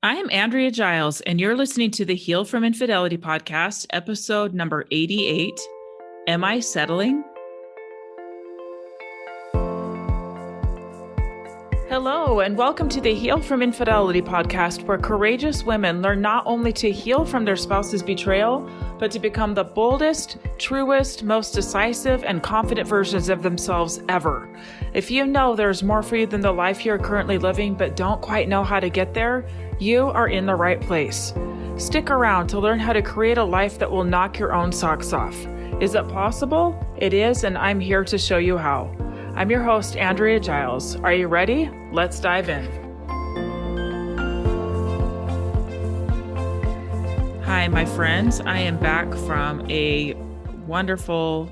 I am Andrea Giles, and you're listening to the Heal from Infidelity podcast, episode number 88. Am I settling? Hello, and welcome to the Heal from Infidelity podcast, where courageous women learn not only to heal from their spouse's betrayal, but to become the boldest, truest, most decisive, and confident versions of themselves ever. If you know there's more for you than the life you're currently living, but don't quite know how to get there, you are in the right place. Stick around to learn how to create a life that will knock your own socks off. Is it possible? It is, and I'm here to show you how. I'm your host, Andrea Giles. Are you ready? Let's dive in. Hi, my friends. I am back from a wonderful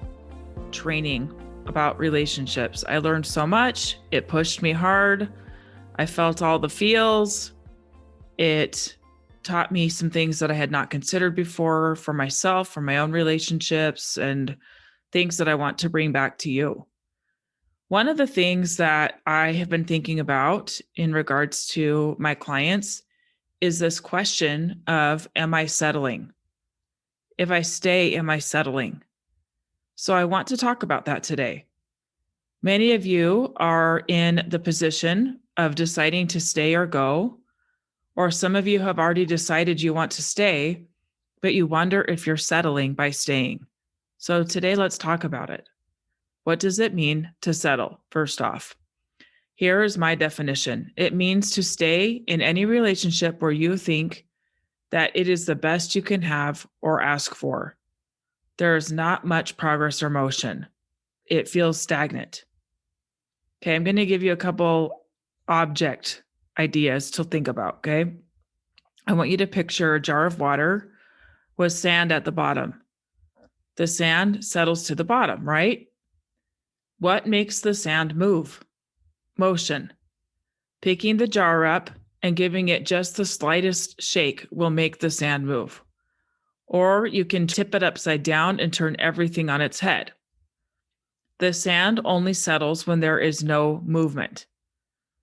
training about relationships. I learned so much. It pushed me hard. I felt all the feels. It taught me some things that I had not considered before for myself, for my own relationships, and things that I want to bring back to you. One of the things that I have been thinking about in regards to my clients is this question of, am I settling? If I stay, am I settling? So I want to talk about that today. Many of you are in the position of deciding to stay or go, or some of you have already decided you want to stay, but you wonder if you're settling by staying. So today, let's talk about it. What does it mean to settle? First off, here is my definition. It means to stay in any relationship where you think that it is the best you can have or ask for. There is not much progress or motion. It feels stagnant. Okay, I'm going to give you a couple object ideas to think about, okay? I want you to picture a jar of water with sand at the bottom. The sand settles to the bottom, right? What makes the sand move? Motion. Picking the jar up and giving it just the slightest shake will make the sand move. Or you can tip it upside down and turn everything on its head. The sand only settles when there is no movement.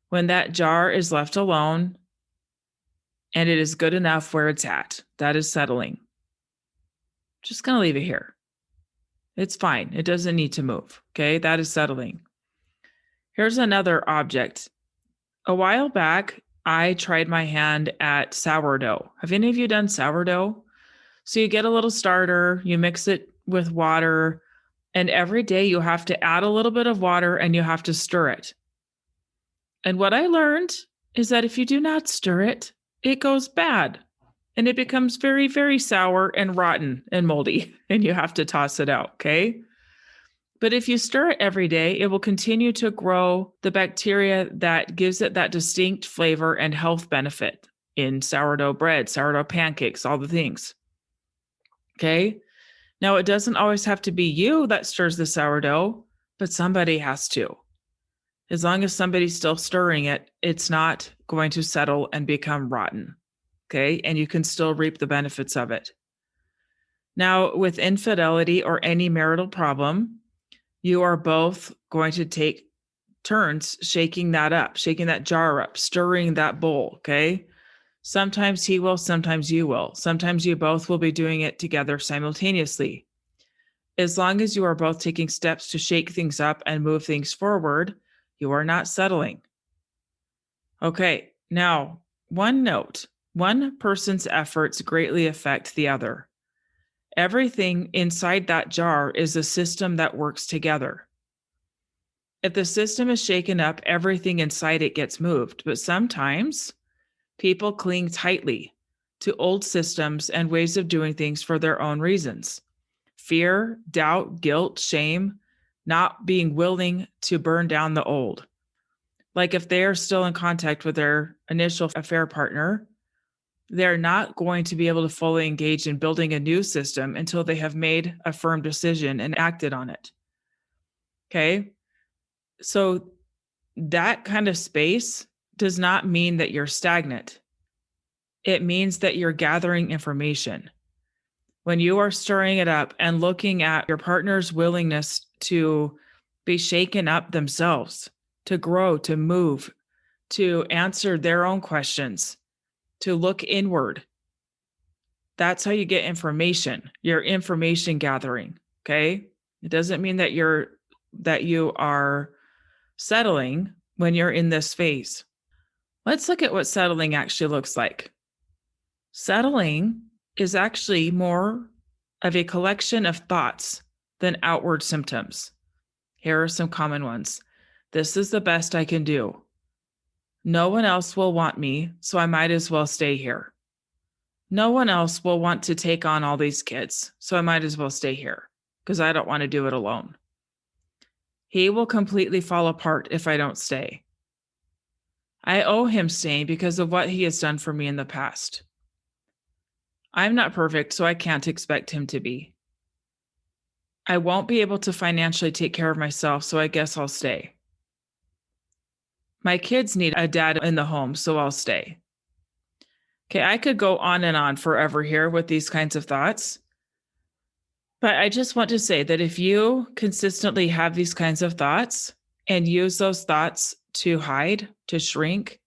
When that jar is left alone and it is good enough where it's at, that is settling. Just going to leave it here. It's fine. It doesn't need to move. Okay, that is settling. Here's another object. A while back, I tried my hand at sourdough. Have any of you done sourdough? So you get a little starter, you mix it with water, and every day you have to add a little bit of water and you have to stir it. And what I learned is that if you do not stir it, it goes bad. And it becomes very, very sour and rotten and moldy, and you have to toss it out, okay? But if you stir it every day, it will continue to grow the bacteria that gives it that distinct flavor and health benefit in sourdough bread, sourdough pancakes, all the things, okay? Now, it doesn't always have to be you that stirs the sourdough, but somebody has to. As long as somebody's still stirring it, it's not going to settle and become rotten. Okay, and you can still reap the benefits of it. Now, with infidelity or any marital problem, you are both going to take turns shaking that up, shaking that jar up, stirring that bowl, okay? Sometimes he will, sometimes you will. Sometimes you both will be doing it together simultaneously. As long as you are both taking steps to shake things up and move things forward, you are not settling. Okay, now, one note. One person's efforts greatly affect the other. Everything inside that jar is a system that works together. If the system is shaken up, everything inside it gets moved. But sometimes people cling tightly to old systems and ways of doing things for their own reasons. Fear, doubt, guilt, shame, not being willing to burn down the old. Like if they are still in contact with their initial affair partner, they're not going to be able to fully engage in building a new system until they have made a firm decision and acted on it. Okay? So that kind of space does not mean that you're stagnant. It means that you're gathering information. When you are stirring it up and looking at your partner's willingness to be shaken up themselves, to grow, to move, to answer their own questions, to look inward. That's how you get information. You're information gathering. Okay. It doesn't mean that you are settling when you're in this phase. Let's look at what settling actually looks like. Settling is actually more of a collection of thoughts than outward symptoms. Here are some common ones. This is the best I can do. No one else will want me, so I might as well stay here. No one else will want to take on all these kids, so I might as well stay here because I don't want to do it alone. He will completely fall apart if I don't stay. I owe him staying because of what he has done for me in the past. I'm not perfect, so I can't expect him to be. I won't be able to financially take care of myself, so I guess I'll stay. My kids need a dad in the home, so I'll stay. Okay, I could go on and on forever here with these kinds of thoughts. But I just want to say that if you consistently have these kinds of thoughts and use those thoughts to hide, to shrink,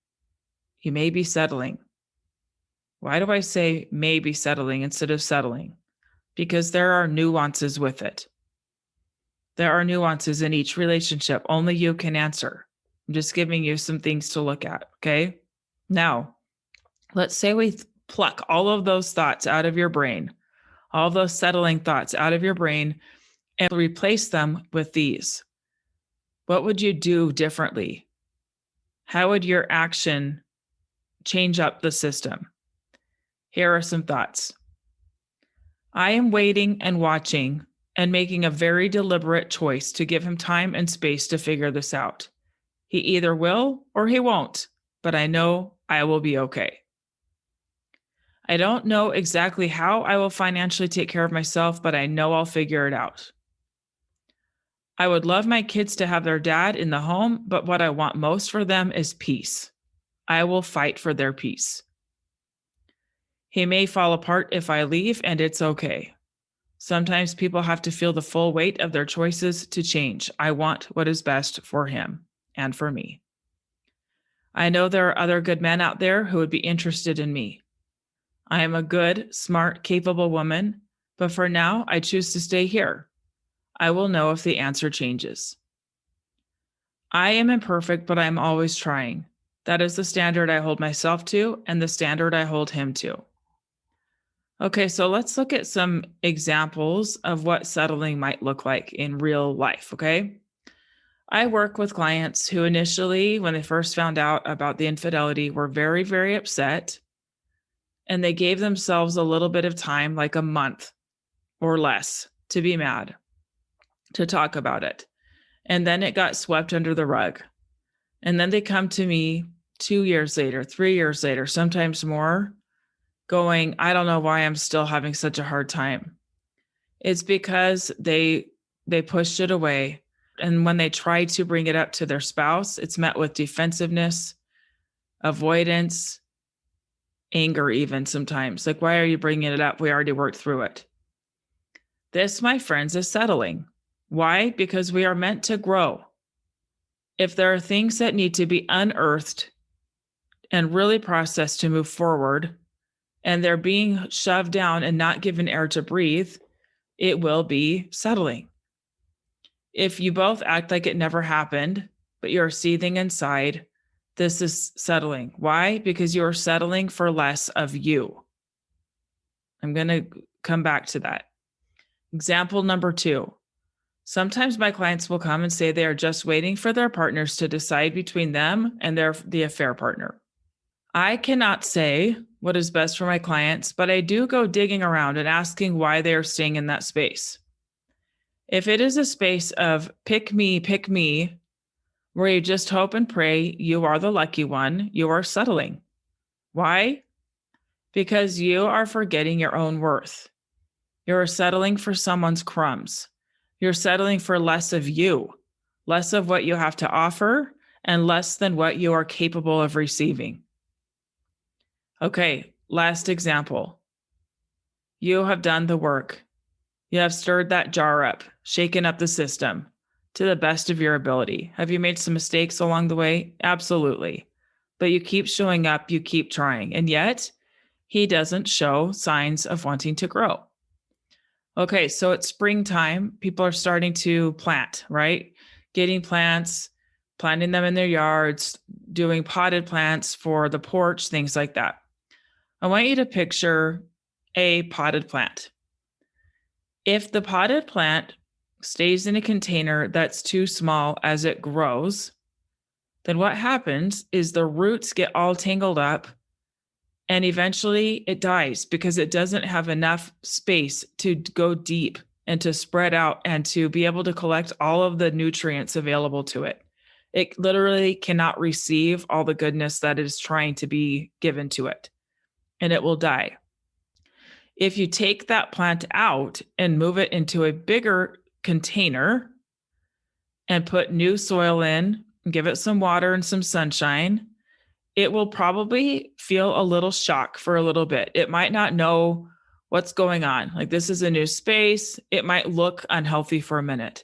you may be settling. Why do I say may be settling instead of settling? Because there are nuances with it. There are nuances in each relationship. Only you can answer. I'm just giving you some things to look at, okay? Now, let's say we pluck all of those thoughts out of your brain, all those settling thoughts out of your brain, and replace them with these. What would you do differently? How would your action change up the system? Here are some thoughts. I am waiting and watching and making a very deliberate choice to give him time and space to figure this out. He either will or he won't, but I know I will be okay. I don't know exactly how I will financially take care of myself, but I know I'll figure it out. I would love my kids to have their dad in the home, but what I want most for them is peace. I will fight for their peace. He may fall apart if I leave, and it's okay. Sometimes people have to feel the full weight of their choices to change. I want what is best for him and for me. I know there are other good men out there who would be interested in me. I am a good, smart, capable woman, but for now, I choose to stay here. I will know if the answer changes. I am imperfect, but I am always trying. That is the standard I hold myself to and the standard I hold him to. Okay, so let's look at some examples of what settling might look like in real life, okay? I work with clients who initially, when they first found out about the infidelity, were very, very upset. And they gave themselves a little bit of time, like a month or less, to be mad, to talk about it. And then it got swept under the rug. And then they come to me 2 years later, 3 years later, sometimes more, going, I don't know why I'm still having such a hard time. It's because they pushed it away. And when they try to bring it up to their spouse, it's met with defensiveness, avoidance, anger even sometimes. Like, why are you bringing it up? We already worked through it. This, my friends, is settling. Why? Because we are meant to grow. If there are things that need to be unearthed and really processed to move forward, and they're being shoved down and not given air to breathe, it will be settling. If you both act like it never happened, but you're seething inside, this is settling. Why? Because you're settling for less of you. I'm going to come back to that. Example number 2. Sometimes my clients will come and say they are just waiting for their partners to decide between them and the affair partner. I cannot say what is best for my clients, but I do go digging around and asking why they are staying in that space. If it is a space of pick me, where you just hope and pray you are the lucky one, you are settling. Why? Because you are forgetting your own worth. You're settling for someone's crumbs. You're settling for less of you, less of what you have to offer, and less than what you are capable of receiving. Okay, last example. You have done the work. You have stirred that jar up, shaken up the system to the best of your ability. Have you made some mistakes along the way? Absolutely. but you keep showing up, you keep trying, and yet he doesn't show signs of wanting to grow. Okay, so it's springtime. People are starting to plant, right? Getting plants, planting them in their yards, doing potted plants for the porch, things like that. I want you to picture a potted plant. If the potted plant stays in a container that's too small as it grows, then what happens is the roots get all tangled up and eventually it dies because it doesn't have enough space to go deep and to spread out and to be able to collect all of the nutrients available to it. It literally cannot receive all the goodness that is trying to be given to it, and it will die. If you take that plant out and move it into a bigger container and put new soil in, give it some water and some sunshine, it will probably feel a little shock for a little bit. It might not know what's going on. Like, this is a new space. It might look unhealthy for a minute.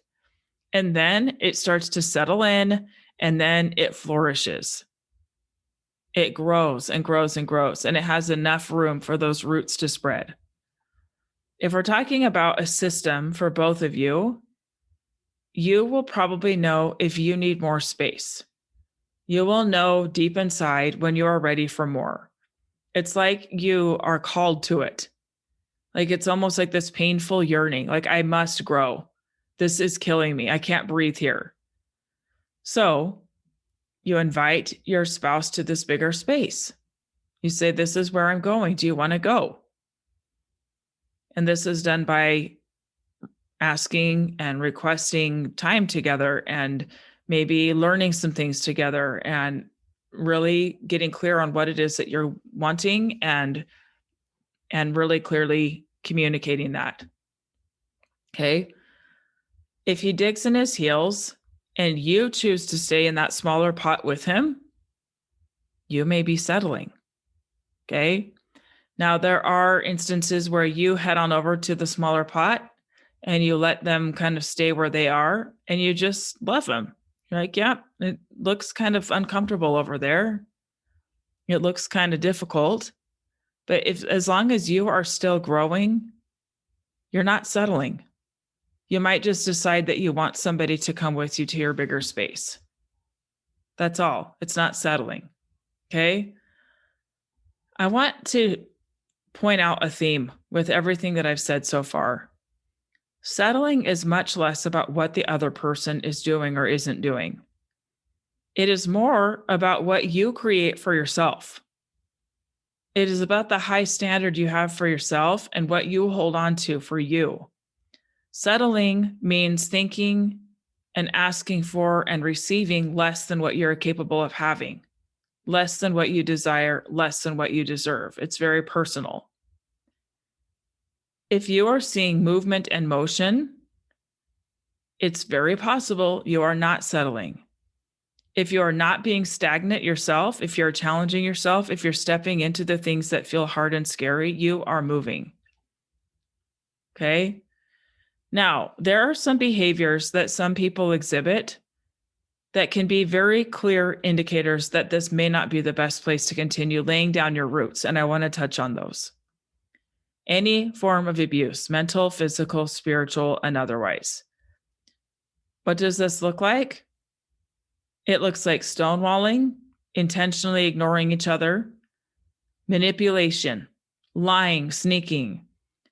And then it starts to settle in, and then it flourishes. It grows and grows and grows, and it has enough room for those roots to spread. If we're talking about a system for both of you, you will probably know if you need more space. You will know deep inside when you are ready for more. It's like you are called to it. Like, it's almost like this painful yearning, like, I must grow. This is killing me. I can't breathe here. So you invite your spouse to this bigger space. You say, this is where I'm going. Do you want to go? And this is done by asking and requesting time together and maybe learning some things together and really getting clear on what it is that you're wanting and really clearly communicating that. Okay. If he digs in his heels and you choose to stay in that smaller pot with him, you may be settling. Okay. Now, there are instances where you head on over to the smaller pot and you let them kind of stay where they are and you just love them. You're like, yeah, it looks kind of uncomfortable over there. It looks kind of difficult. But as long as you are still growing, you're not settling. You might just decide that you want somebody to come with you to your bigger space. That's all. It's not settling. Okay. I want to point out a theme with everything that I've said so far. Settling is much less about what the other person is doing or isn't doing. It is more about what you create for yourself. It is about the high standard you have for yourself and what you hold on to for you. Settling means thinking and asking for and receiving less than what you're capable of having, less than what you desire, less than what you deserve. It's very personal. If you are seeing movement and motion, it's very possible you are not settling. If you are not being stagnant yourself, if you're challenging yourself, if you're stepping into the things that feel hard and scary, you are moving. Okay. Now, there are some behaviors that some people exhibit that can be very clear indicators that this may not be the best place to continue laying down your roots. And I want to touch on those. Any form of abuse, mental, physical, spiritual, and otherwise. What does this look like? It looks like stonewalling, intentionally ignoring each other, manipulation, lying, sneaking,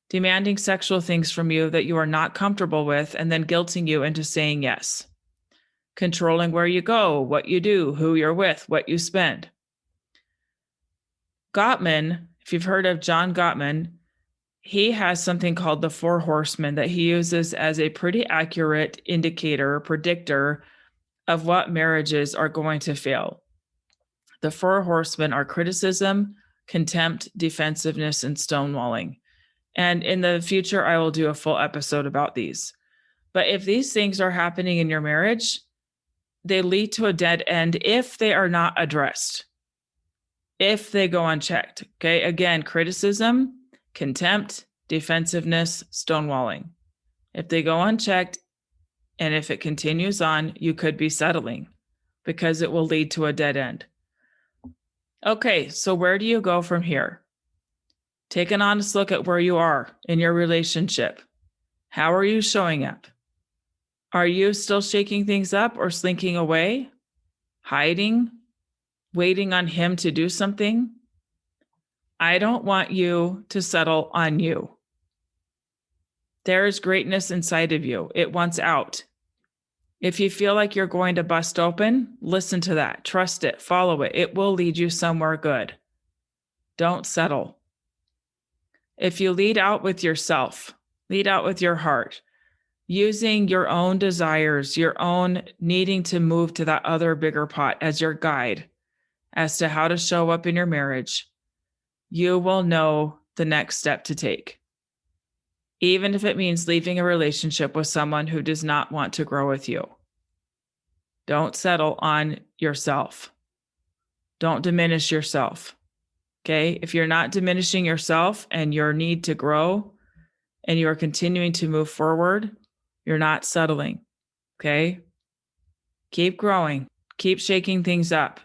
demanding sexual things from you that you are not comfortable with, and then guilting you into saying yes, controlling where you go, what you do, who you're with, what you spend. Gottman, if you've heard of John Gottman, he has something called the 4 horsemen that he uses as a pretty accurate indicator, predictor of what marriages are going to fail. The 4 horsemen are criticism, contempt, defensiveness, and stonewalling. And in the future, I will do a full episode about these. But if these things are happening in your marriage, they lead to a dead end if they are not addressed, if they go unchecked. Okay. Again, criticism, contempt, defensiveness, stonewalling. If they go unchecked and if it continues on, you could be settling because it will lead to a dead end. Okay, so where do you go from here? Take an honest look at where you are in your relationship. How are you showing up? Are you still shaking things up or slinking away, hiding, waiting on him to do something? I don't want you to settle on you. There is greatness inside of you. It wants out. If you feel like you're going to bust open, listen to that. Trust it. Follow it. It will lead you somewhere good. Don't settle. If you lead out with yourself, lead out with your heart, using your own desires, your own needing to move to that other bigger pot as your guide as to how to show up in your marriage, you will know the next step to take. Even if it means leaving a relationship with someone who does not want to grow with you. Don't settle on yourself. Don't diminish yourself. Okay? If you're not diminishing yourself and your need to grow and you are continuing to move forward, you're not settling. Okay? Keep growing. Keep shaking things up.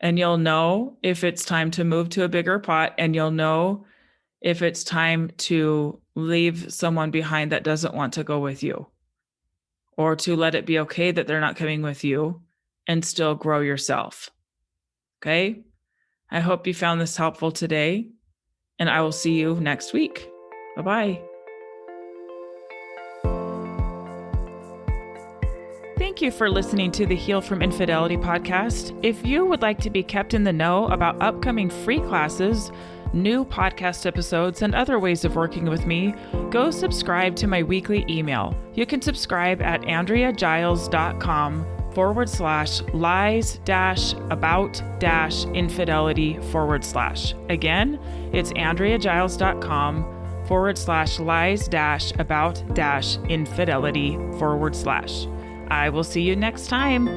And you'll know if it's time to move to a bigger pot, and you'll know if it's time to leave someone behind that doesn't want to go with you, or to let it be okay that they're not coming with you and still grow yourself. Okay? I hope you found this helpful today, and I will see you next week. Bye-bye. Thank you for listening to the Heal from Infidelity podcast. If you would like to be kept in the know about upcoming free classes, new podcast episodes, and other ways of working with me, go subscribe to my weekly email. You can subscribe at andreagiles.com/lies-about-infidelity/. Again, it's andreagiles.com/lies-about-infidelity/. I will see you next time.